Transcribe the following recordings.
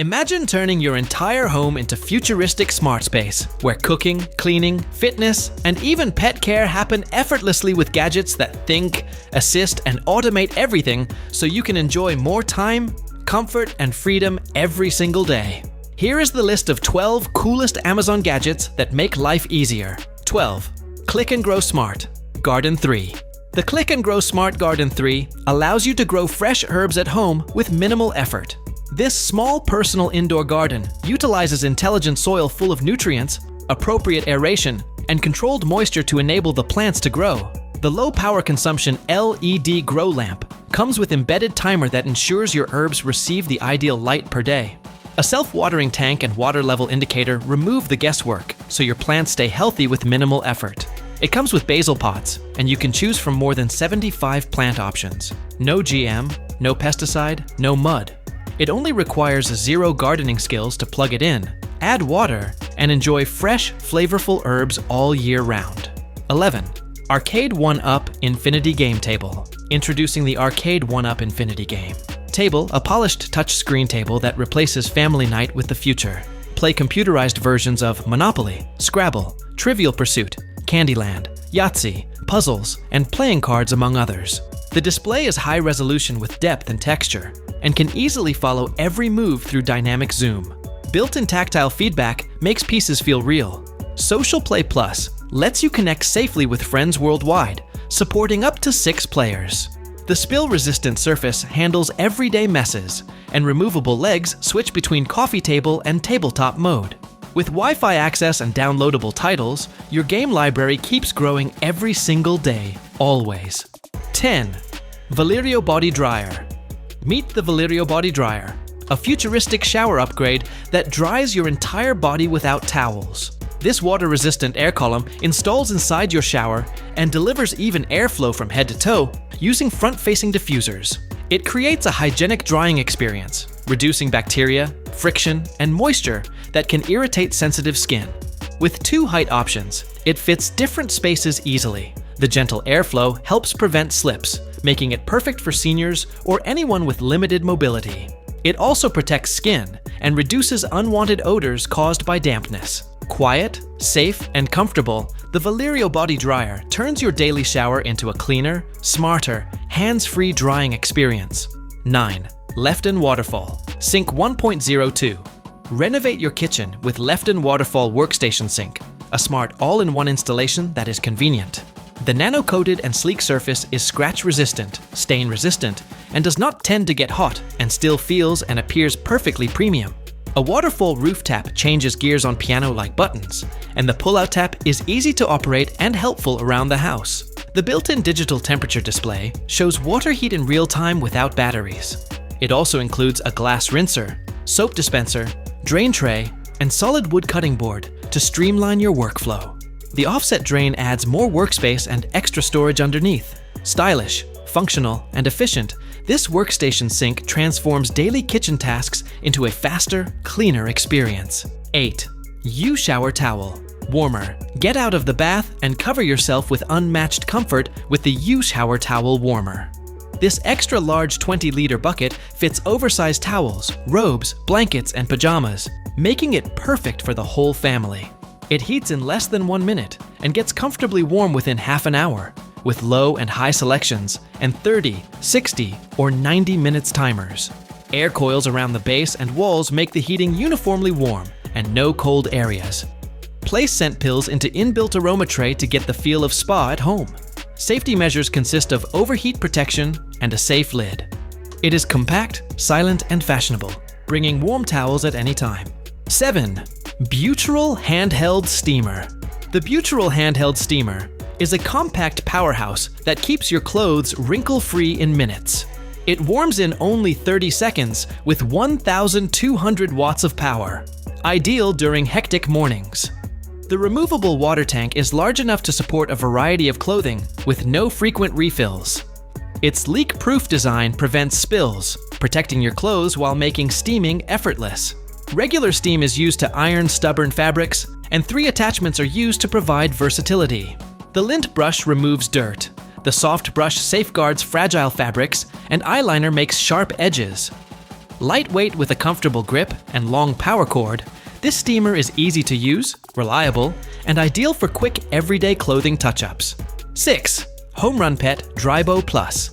Imagine turning your entire home into futuristic smart space, where cooking, cleaning, fitness, and even pet care happen effortlessly with gadgets that think, assist, and automate everything so you can enjoy more time, comfort, and freedom every single day. Here is the list of 12 coolest Amazon gadgets that make life easier. 12. Click and Grow Smart Garden 3. The Click and Grow Smart Garden 3 allows you to grow fresh herbs at home with minimal effort. This small personal indoor garden utilizes intelligent soil full of nutrients, appropriate aeration, and controlled moisture to enable the plants to grow. The low power consumption LED grow lamp comes with embedded timer that ensures your herbs receive the ideal light per day. A self-watering tank and water level indicator remove the guesswork, so your plants stay healthy with minimal effort. It comes with basil pots, and you can choose from more than 75 plant options. No GM, no pesticide, no mud. It only requires 0 gardening skills to plug it in, add water, and enjoy fresh, flavorful herbs all year round. 11. Arcade 1-Up Infinity Game Table. Introducing the Arcade 1-Up Infinity Game Table, a polished touchscreen table that replaces family night with the future. Play computerized versions of Monopoly, Scrabble, Trivial Pursuit, Candyland, Yahtzee, puzzles, and playing cards, among others. The display is high resolution with depth and texture, and can easily follow every move through dynamic zoom. Built-in tactile feedback makes pieces feel real. Social Play Plus lets you connect safely with friends worldwide, supporting up to 6 players. The spill-resistant surface handles everyday messes, and removable legs switch between coffee table and tabletop mode. With Wi-Fi access and downloadable titles, your game library keeps growing every single day, always. 10. Valiryo Body Dryer. Meet the Valiryo Body Dryer, a futuristic shower upgrade that dries your entire body without towels. This water-resistant air column installs inside your shower and delivers even airflow from head to toe using front-facing diffusers. It creates a hygienic drying experience, reducing bacteria, friction, and moisture that can irritate sensitive skin. With 2 height options, it fits different spaces easily. The gentle airflow helps prevent slips, making it perfect for seniors or anyone with limited mobility. It also protects skin and reduces unwanted odors caused by dampness. Quiet, safe, and comfortable, the Valiryo Body Dryer turns your daily shower into a cleaner, smarter, hands-free drying experience. 9. Lefton Waterfall Sink 1.02. Renovate your kitchen with Lefton Waterfall Workstation Sink, a smart all-in-one installation that is convenient. The nano-coated and sleek surface is scratch-resistant, stain-resistant, and does not tend to get hot, and still feels and appears perfectly premium. A waterfall roof tap changes gears on piano-like buttons, and the pull-out tap is easy to operate and helpful around the house. The built-in digital temperature display shows water heat in real time without batteries. It also includes a glass rinser, soap dispenser, drain tray, and solid wood cutting board to streamline your workflow. The offset drain adds more workspace and extra storage underneath. Stylish, functional, and efficient, this workstation sink transforms daily kitchen tasks into a faster, cleaner experience. 8. USHOWER Towel. Warmer. Get out of the bath and cover yourself with unmatched comfort with the USHOWER Towel Warmer. This extra large 20-liter bucket fits oversized towels, robes, blankets, and pajamas, making it perfect for the whole family. It heats in less than 1 minute and gets comfortably warm within half an hour, with low and high selections and 30, 60, or 90 minutes timers. Air coils around the base and walls make the heating uniformly warm and no cold areas. Place scent pills into inbuilt aroma tray to get the feel of spa at home. Safety measures consist of overheat protection and a safe lid. It is compact, silent, and fashionable, bringing warm towels at any time. 7. Beautural Handheld Steamer. The Beautural Handheld Steamer is a compact powerhouse that keeps your clothes wrinkle-free in minutes. It warms in only 30 seconds with 1,200 watts of power, ideal during hectic mornings. The removable water tank is large enough to support a variety of clothing with no frequent refills. Its leak-proof design prevents spills, protecting your clothes while making steaming effortless. Regular steam is used to iron stubborn fabrics, and 3 attachments are used to provide versatility. The lint brush removes dirt. The soft brush safeguards fragile fabrics, and eyeliner makes sharp edges. Lightweight with a comfortable grip and long power cord, this steamer is easy to use, reliable, and ideal for quick everyday clothing touch-ups. 6. HomeRunPet Drybo Plus.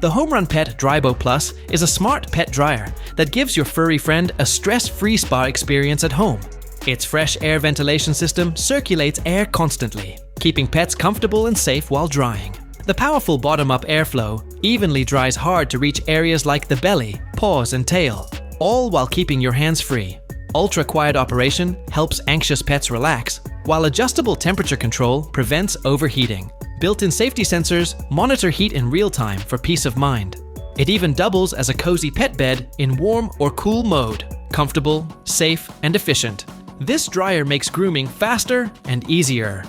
The HomeRunPet Drybo Plus is a smart pet dryer that gives your furry friend a stress-free spa experience at home. Its fresh air ventilation system circulates air constantly, keeping pets comfortable and safe while drying. The powerful bottom-up airflow evenly dries hard-to-reach areas like the belly, paws, and tail, all while keeping your hands free. Ultra-quiet operation helps anxious pets relax, while adjustable temperature control prevents overheating. Built-in safety sensors monitor heat in real time for peace of mind. It even doubles as a cozy pet bed in warm or cool mode. Comfortable, safe, and efficient. This dryer makes grooming faster and easier.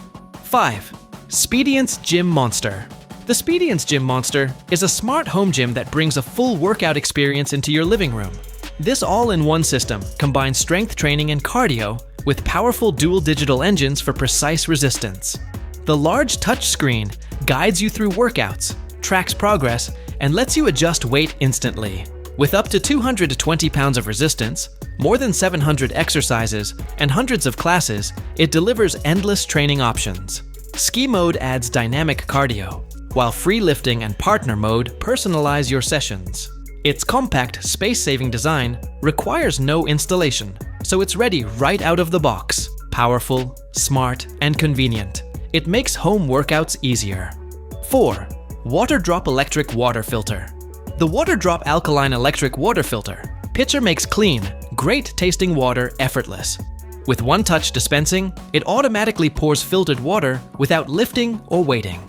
5. Speediance Gym Monster. The Speediance Gym Monster is a smart home gym that brings a full workout experience into your living room. This all-in-one system combines strength training and cardio with powerful dual digital engines for precise resistance. The large touch screen guides you through workouts, tracks progress, and lets you adjust weight instantly. With up to 220 pounds of resistance, more than 700 exercises, and hundreds of classes, it delivers endless training options. Ski mode adds dynamic cardio, while free lifting and partner mode personalize your sessions. Its compact, space-saving design requires no installation, so it's ready right out of the box. Powerful, smart, and convenient. It makes home workouts easier. 4. Waterdrop Electric Water Filter. The Waterdrop Alkaline Electric Water Filter pitcher makes clean, great-tasting water effortless. With one-touch dispensing, it automatically pours filtered water without lifting or waiting.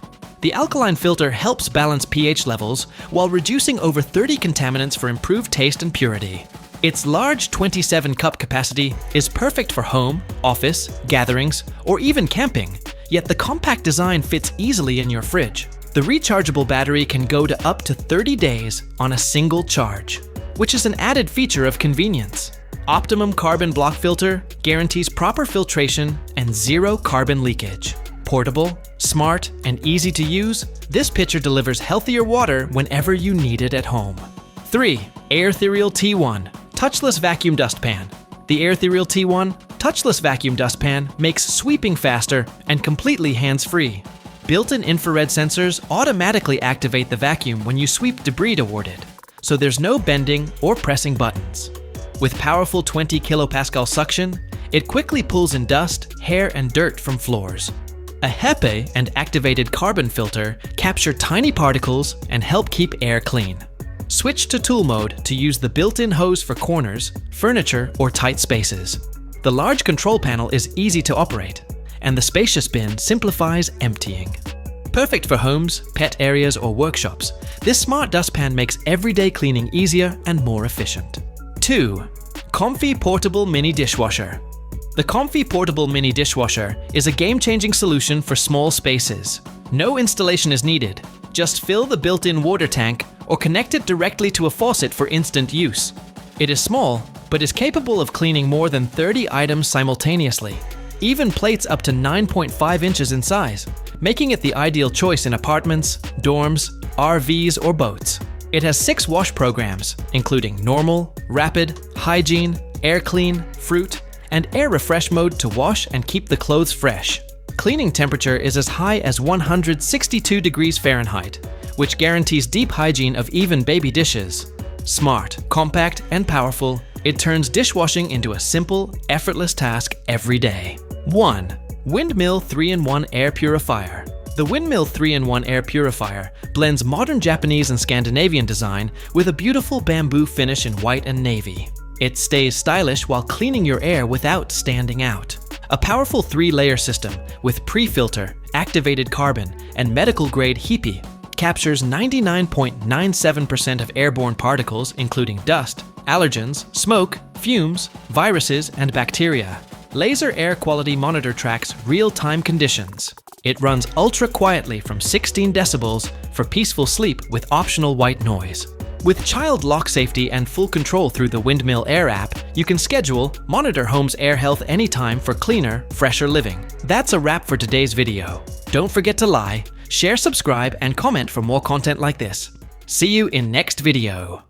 The alkaline filter helps balance pH levels while reducing over 30 contaminants for improved taste and purity. Its large 27-cup capacity is perfect for home, office, gatherings, or even camping, yet the compact design fits easily in your fridge. The rechargeable battery can go to up to 30 days on a single charge, which is an added feature of convenience. Optimum Carbon Block Filter guarantees proper filtration and zero carbon leakage. Portable, smart, and easy to use, this pitcher delivers healthier water whenever you need it at home. 3. AIRTHEREAL T1 Touchless Vacuum Dustpan. The AIRTHEREAL T1 Touchless Vacuum Dustpan makes sweeping faster and completely hands-free. Built-in infrared sensors automatically activate the vacuum when you sweep debris toward it, so there's no bending or pressing buttons. With powerful 20 kilopascal suction, it quickly pulls in dust, hair, and dirt from floors. A HEPA and activated carbon filter capture tiny particles and help keep air clean. Switch to tool mode to use the built-in hose for corners, furniture, or tight spaces. The large control panel is easy to operate, and the spacious bin simplifies emptying. Perfect for homes, pet areas, or workshops, this smart dustpan makes everyday cleaning easier and more efficient. 2. COMFEE Portable Mini Dishwasher. The COMFEE Portable Mini Dishwasher is a game-changing solution for small spaces. No installation is needed. Just fill the built-in water tank or connect it directly to a faucet for instant use. It is small, but is capable of cleaning more than 30 items simultaneously, even plates up to 9.5 inches in size, making it the ideal choice in apartments, dorms, RVs, or boats. It has 6 wash programs, including normal, rapid, hygiene, air clean, fruit, and air refresh mode to wash and keep the clothes fresh. Cleaning temperature is as high as 162 degrees Fahrenheit, which guarantees deep hygiene of even baby dishes. Smart, compact, and powerful, it turns dishwashing into a simple, effortless task every day. 1. Windmill 3-in-1 Air Purifier. The Windmill 3-in-1 Air Purifier blends modern Japanese and Scandinavian design with a beautiful bamboo finish in white and navy. It stays stylish while cleaning your air without standing out. A powerful 3-layer system with pre-filter, activated carbon, and medical-grade HEPA captures 99.97% of airborne particles including dust, allergens, smoke, fumes, viruses, and bacteria. Laser Air Quality Monitor tracks real-time conditions. It runs ultra-quietly from 16 decibels for peaceful sleep with optional white noise. With child lock safety and full control through the Windmill Air app, you can schedule, monitor home's air health anytime for cleaner, fresher living. That's a wrap for today's video. Don't forget to like, share, subscribe, and comment for more content like this. See you in next video.